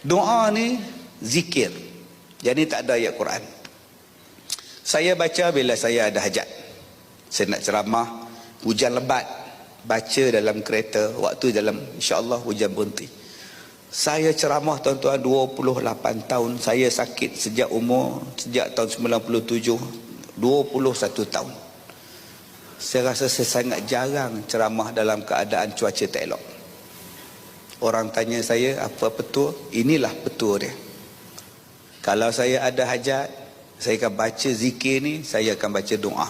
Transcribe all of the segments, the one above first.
Doa ni zikir. Jadi tak ada ayat Quran. Saya baca bila saya ada hajat. Saya nak ceramah, hujan lebat, baca dalam kereta, waktu dalam insya-Allah hujan berhenti. Saya ceramah tuan-tuan 28 tahun. Saya sakit sejak tahun 97, 21 tahun. Saya rasa saya sangat jarang ceramah dalam keadaan cuaca tak elok. Orang tanya saya, apa petua? Inilah petua dia. Kalau saya ada hajat, saya akan baca zikir ni, saya akan baca doa.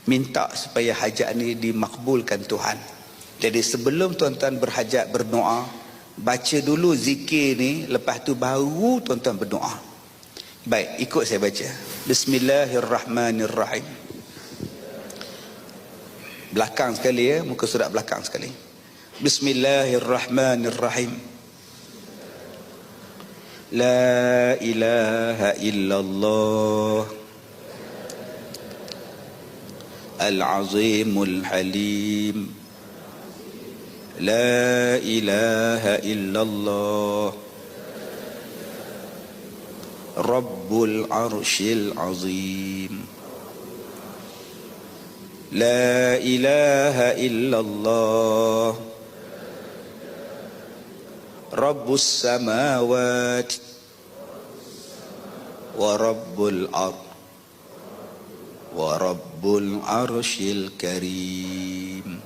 Minta supaya hajat ni dimakbulkan Tuhan. Jadi sebelum tuan-tuan berhajat berdoa, baca dulu zikir ni, lepas tu baru tuan-tuan berdoa. Baik, ikut saya baca. Bismillahirrahmanirrahim. Belakang sekali ya, muka surat belakang sekali. Bismillahirrahmanirrahim. La ilaha illallah Al-Azimul Halim. La ilaha illallah Rabbul Arshil Azim. La ilaha illallah Rabbus Samawat wa Rabbul Ard wa Rabbul Arshil Karim.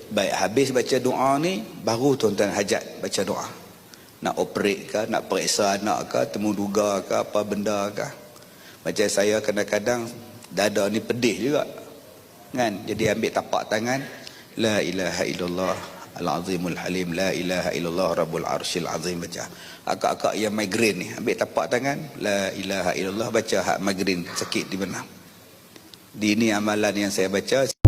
Baik, habis baca doa ni, baru tuan-tuan hajat baca doa. Nak operate ke, nak periksa anak ke, temu duga ke, apa benda ke. Macam saya kadang-kadang dada ni pedih juga, kan? Jadi ambil tapak tangan, La ilaha illallah Al-Azimul Halim, La ilaha illallah Rabbul Arshil Azim, baca. Akak-akak yang migrain ni, ambil tapak tangan, La ilaha illallah, baca hak migrain sakit di mana. Di ini amalan yang saya baca.